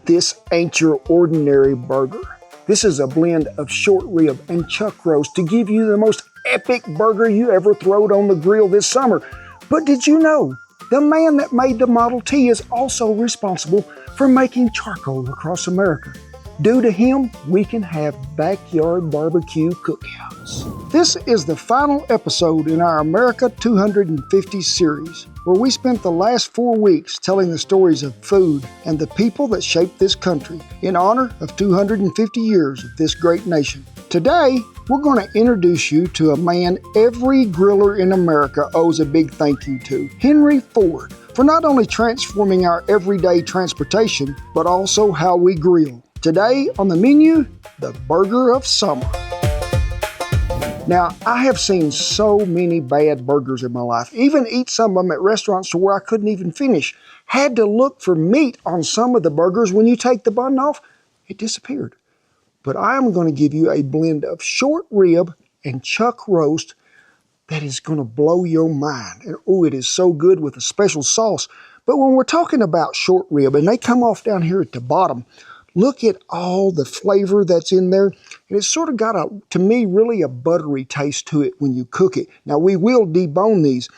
This ain't your ordinary burger. This is a blend of short rib and chuck roast to give you the most epic burger you ever throwed on the grill this summer. But did you know, the man that made the Model T is also responsible for making charcoal across America. Due to him, we can have backyard barbecue cookouts. This is the final episode in our America 250 series, where we spent the last 4 weeks telling the stories of food and the people that shaped this country in honor of 250 years of this great nation. Today, we're going to introduce you to a man every griller in America owes a big thank you to, Henry Ford, for not only transforming our everyday transportation, but also how we grill. Today on the menu, the burger of summer. Now, I have seen so many bad burgers in my life, even eat some of them at restaurants to where I couldn't even finish. Had to look for meat on some of the burgers. When you take the bun off, it disappeared. But I am going to give you a blend of short rib and chuck roast that is going to blow your mind. And oh, it is so good with a special sauce. But when we're talking about short rib, and they come off down here at the bottom, look at all the flavor that's in there. And it's sort of got a, to me, really a buttery taste to it when you cook it. Now, we will debone these.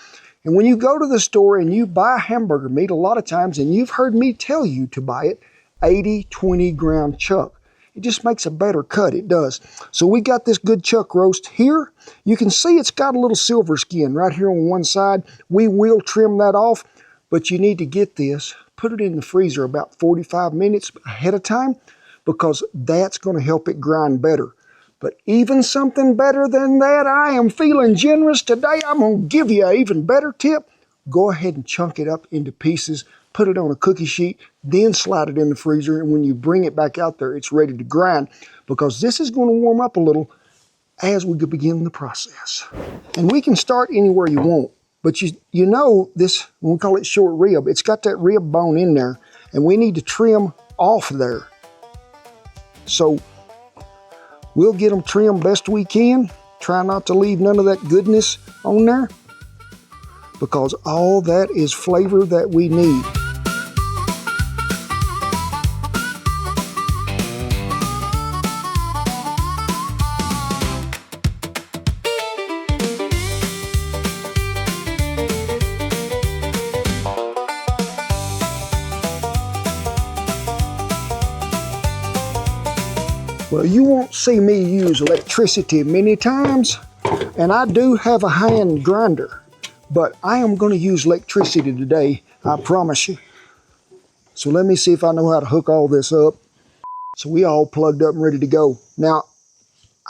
And when you go to the store and you buy hamburger meat, a lot of times, and you've heard me tell you to buy it, 80-20 ground chuck. It just makes a better cut, it does. So we got this good chuck roast here. You can see it's got a little silver skin right here on one side. We will trim that off, but you need to get this, put it in the freezer about 45 minutes ahead of time, because that's going to help it grind better. But even something better than that, I am feeling generous today. I'm going to give you an even better tip. Go ahead and chunk it up into pieces, put it on a cookie sheet, then slide it in the freezer, and when you bring it back out there, it's ready to grind, because this is going to warm up a little as we begin the process. And we can start anywhere you want, but you know this, we call it short rib, it's got that rib bone in there, and we need to trim off there. So we'll get them trimmed best we can. Try not to leave none of that goodness on there, because all that is flavor that we need. Well, you won't see me use electricity many times, and I do have a hand grinder, but I am going to use electricity today, I promise you. So let me see if I know how to hook all this up. So we all plugged up and ready to go. Now,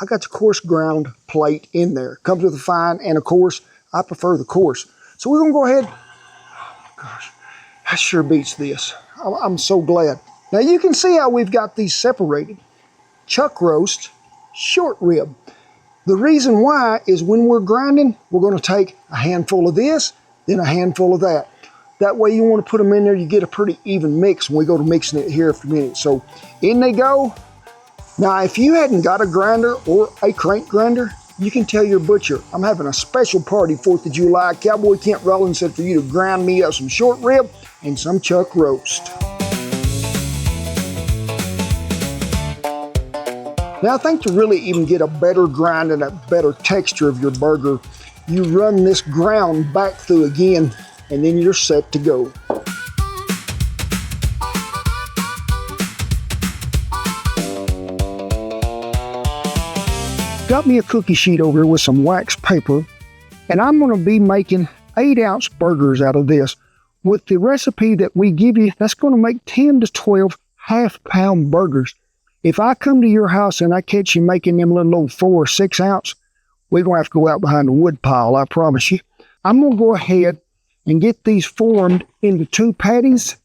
I got the coarse ground plate in there. Comes with a fine and a coarse. I prefer the coarse. So we're going to go ahead. Oh my gosh, that sure beats this. I'm so glad. Now you can see how we've got these separated. Chuck roast, short rib. The reason why is when we're grinding, we're going to take a handful of this, then a handful of that. That way you want to put them in there, you get a pretty even mix when we go to mixing it here for a minute. So in they go. Now if you hadn't got a grinder or a crank grinder, you can tell your butcher, I'm having a special party 4th of July. Cowboy Kent Rollins said for you to grind me up some short rib and some chuck roast. Now, I think to really even get a better grind and a better texture of your burger, you run this ground back through again, and then you're set to go. Got me a cookie sheet over here with some wax paper, and I'm going to be making 8-ounce burgers out of this. With the recipe that we give you, that's going to make 10 to 12 half-pound burgers. If I come to your house and I catch you making them little old 4 or 6 ounce, we're going to have to go out behind the wood pile, I promise you. I'm going to go ahead and get these formed into 2 patties,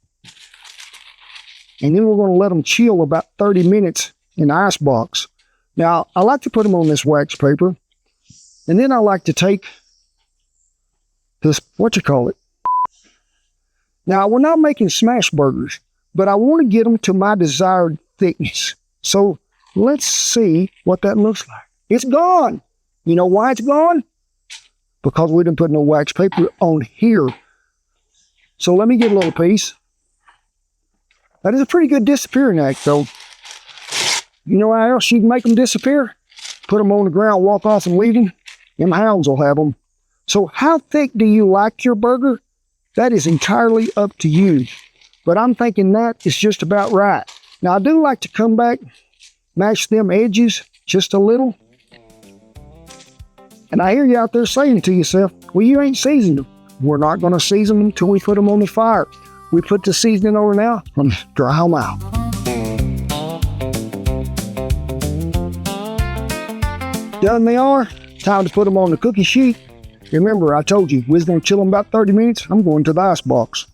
and then we're going to let them chill about 30 minutes in the ice box. Now, I like to put them on this wax paper, and then I like to take this, Now, we're not making smash burgers, but I want to get them to my desired thickness. So let's see what that looks like. It's gone. You know why it's gone? Because we didn't put no wax paper on here. So let me get a little piece. That is a pretty good disappearing act, though. You know how else you can make them disappear? Put them on the ground, walk off and leave them. Them hounds will have them. So how thick do you like your burger? That is entirely up to you. But I'm thinking that is just about right. Now, I do like to come back, mash them edges just a little. And I hear you out there saying to yourself, well, you ain't seasoned them. We're not going to season them until we put them on the fire. We put the seasoning over now and dry them out. Done they are. Time to put them on the cookie sheet. Remember, I told you, we was going to chill them about 30 minutes. I'm going to the icebox.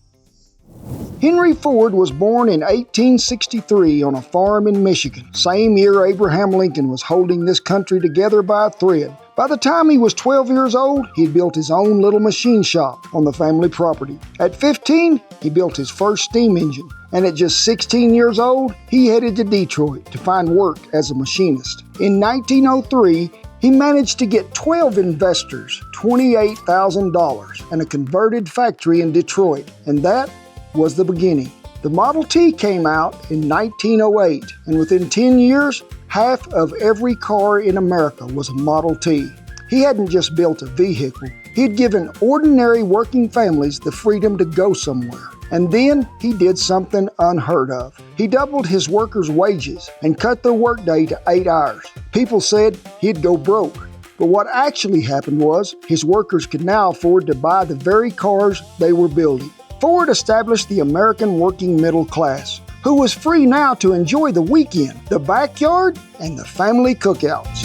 Henry Ford was born in 1863 on a farm in Michigan. Same year Abraham Lincoln was holding this country together by a thread. By the time he was 12 years old, he'd built his own little machine shop on the family property. At 15, he built his first steam engine. And at just 16 years old, he headed to Detroit to find work as a machinist. In 1903, he managed to get 12 investors, $28,000, and a converted factory in Detroit. And that was the beginning. The Model T came out in 1908, and within 10 years, half of every car in America was a Model T. He hadn't just built a vehicle, he'd given ordinary working families the freedom to go somewhere. And then he did something unheard of. He doubled his workers' wages and cut their workday to 8 hours. People said he'd go broke. But what actually happened was his workers could now afford to buy the very cars they were building. Ford established the American working middle class, who was free now to enjoy the weekend, the backyard, and the family cookouts.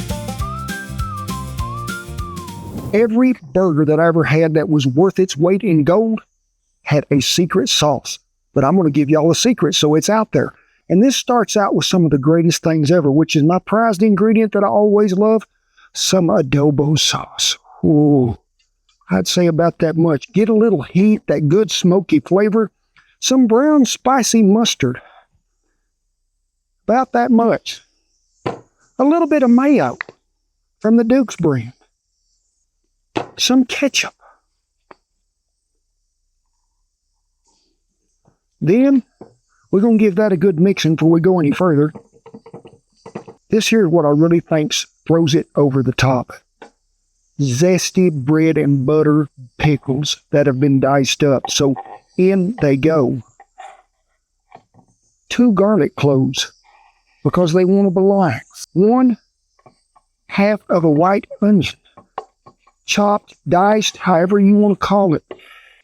Every burger that I ever had that was worth its weight in gold had a secret sauce. But I'm going to give y'all a secret, so it's out there. And this starts out with some of the greatest things ever, which is my prized ingredient that I always love, some adobo sauce. Ooh, I'd say about that much. Get a little heat, that good smoky flavor, some brown spicy mustard. About that much. A little bit of mayo from the Duke's brand. Some ketchup. Then, we're going to give that a good mixing before we go any further. This here is what I really think throws it over the top. Zesty bread and butter pickles that have been diced up. So, in they go. 2 garlic cloves, because they want to belong. 1 half of a white onion. Chopped, diced, however you want to call it.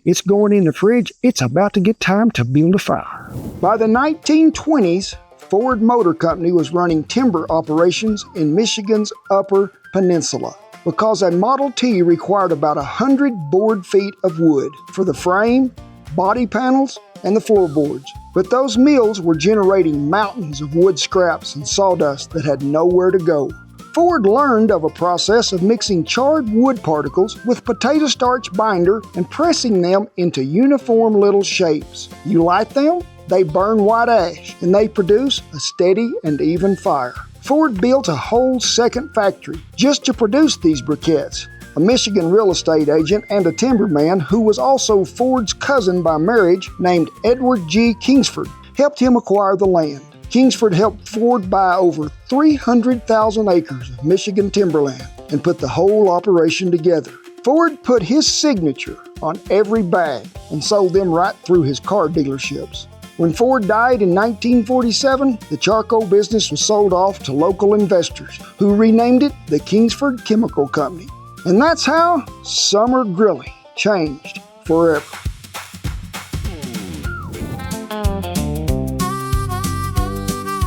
It's going in the fridge. It's about to get time to build a fire. By the 1920s, Ford Motor Company was running timber operations in Michigan's Upper Peninsula because a Model T required about 100 board feet of wood for the frame, body panels, and the floorboards. But those mills were generating mountains of wood scraps and sawdust that had nowhere to go. Ford learned of a process of mixing charred wood particles with potato starch binder and pressing them into uniform little shapes. You light them, they burn white ash, and they produce a steady and even fire. Ford built a whole second factory just to produce these briquettes. A Michigan real estate agent and a timberman who was also Ford's cousin by marriage named Edward G. Kingsford helped him acquire the land. Kingsford helped Ford buy over 300,000 acres of Michigan timberland and put the whole operation together. Ford put his signature on every bag and sold them right through his car dealerships. When Ford died in 1947, the charcoal business was sold off to local investors who renamed it the Kingsford Chemical Company. And that's how summer grilling changed forever.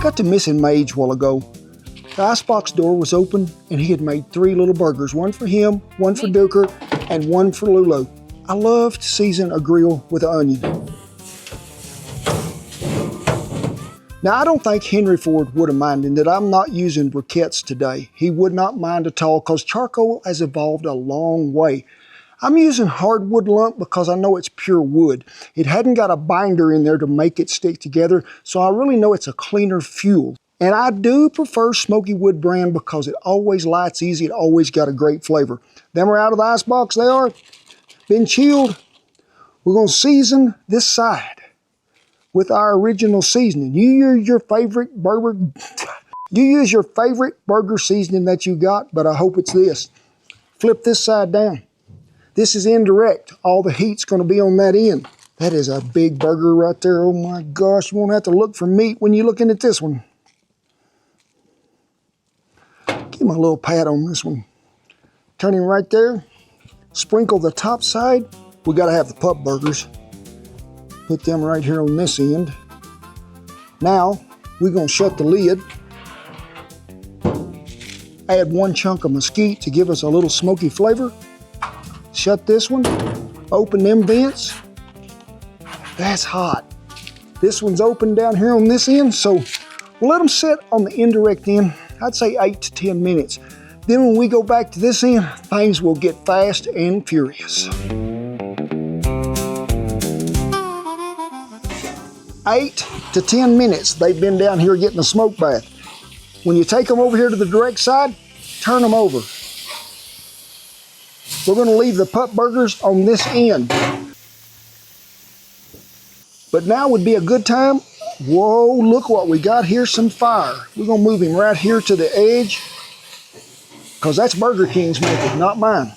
Got to missing Mage a while ago. The icebox door was open and he had made 3 little burgers, one for him, one for Duker, and one for Lulu. I love to season a grill with an onion. Now, I don't think Henry Ford would have minded that I'm not using briquettes today. He would not mind at all because charcoal has evolved a long way. I'm using hardwood lump because I know it's pure wood. It hadn't got a binder in there to make it stick together, so I really know it's a cleaner fuel. And I do prefer Smoky Wood brand because it always lights easy, it always got a great flavor. Then we're out of the icebox, they are. Been chilled. We're gonna season this side with our original seasoning. You use your favorite burger. You use your favorite burger seasoning that you got, but I hope it's this. Flip this side down. This is indirect. All the heat's going to be on that end. That is a big burger right there. Oh my gosh, you won't have to look for meat when you're looking at this one. Give him a little pat on this one. Turn him right there. Sprinkle the top side. We got to have the pup burgers. Put them right here on this end. Now, we're going to shut the lid. Add 1 chunk of mesquite to give us a little smoky flavor. Shut this one. Open them vents. That's hot. This one's open down here on this end, so we'll let them sit on the indirect end. I'd say 8 to 10 minutes. Then when we go back to this end, things will get fast and furious. 8 to 10 minutes they've been down here getting a smoke bath. When you take them over here to the direct side, turn them over. We're going to leave the pup burgers on this end. But now would be a good time. Whoa, look what we got here, some fire. We're going to move him right here to the edge, because that's Burger King's method, not mine.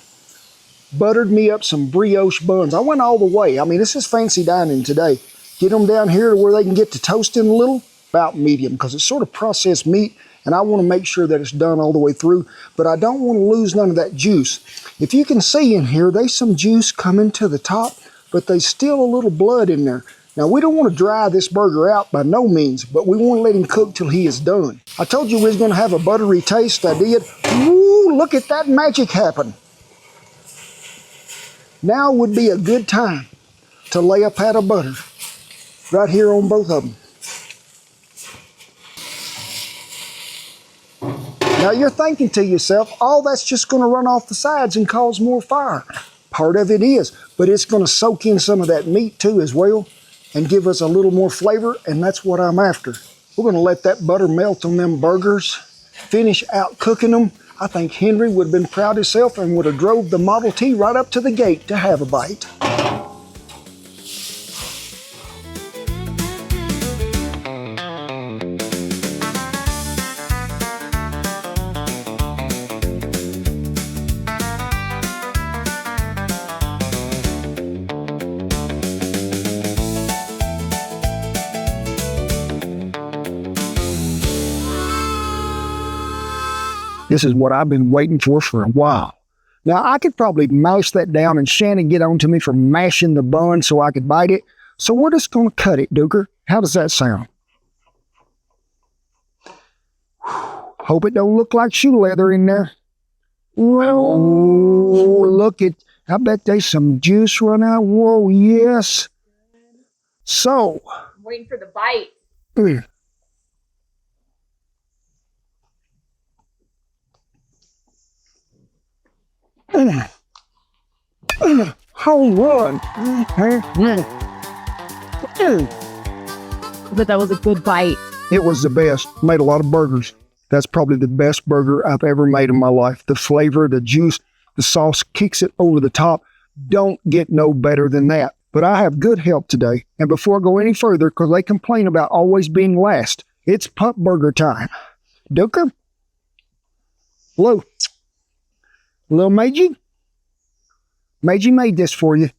Buttered me up some brioche buns. I went all the way. I mean, this is fancy dining today. Get them down here to where they can get to toasting a little, about medium, because it's sort of processed meat, and I want to make sure that it's done all the way through, but I don't want to lose none of that juice. If you can see in here, there's some juice coming to the top, but there's still a little blood in there. Now, we don't want to dry this burger out by no means, but we want to let him cook till he is done. I told you we was going to have a buttery taste. I did. Woo, look at that magic happen. Now would be a good time to lay a pat of butter right here on both of them. Now you're thinking to yourself, oh, that's just going to run off the sides and cause more fire. Part of it is, but it's going to soak in some of that meat too as well and give us a little more flavor, and that's what I'm after. We're going to let that butter melt on them burgers, finish out cooking them. I think Henry would have been proud of himself and would have drove the Model T right up to the gate to have a bite. This is what I've been waiting for a while. Now, I could probably mash that down and Shannon get on to me for mashing the bun so I could bite it. So we're just going to cut it, Duker. How does that sound? Hope it don't look like shoe leather in there. Whoa, look at, I bet there's some juice run out. Whoa, yes. So. I'm waiting for the bite. Home run. But that was a good bite. It was the best. Made a lot of burgers. That's probably the best burger I've ever made in my life. The flavor, the juice, the sauce kicks it over the top. Don't get no better than that. But I have good help today. And before I go any further, because they complain about always being last, it's pup burger time. Duker? Hello? Little Maggie? Maggie made this for you.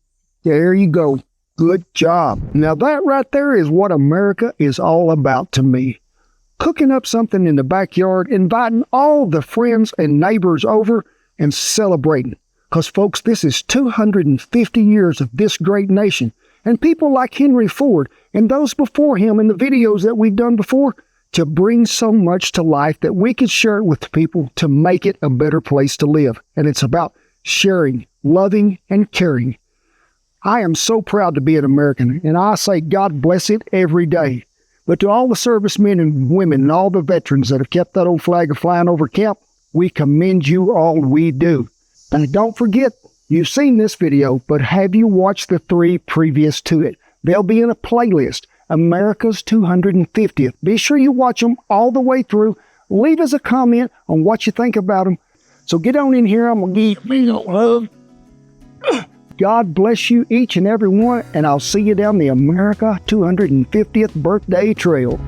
There you go. Good job. Now that right there is what America is all about to me. Cooking up something in the backyard, inviting all the friends and neighbors over, and celebrating. Because, folks, this is 250 years of this great nation. And people like Henry Ford and those before him in the videos that we've done before to bring so much to life that we could share it with the people to make it a better place to live. And it's about sharing, loving, and caring. I am so proud to be an American, and I say God bless it every day. But to all the servicemen and women and all the veterans that have kept that old flag flying over camp, we commend you all we do. And don't forget, you've seen this video, but have you watched the 3 previous to it? They'll be in a playlist, America's 250th. Be sure you watch them all the way through. Leave us a comment on what you think about them. So get on in here. I'm going to give you a big old hug. God bless you each and every one, and I'll see you down the America 250th birthday trail.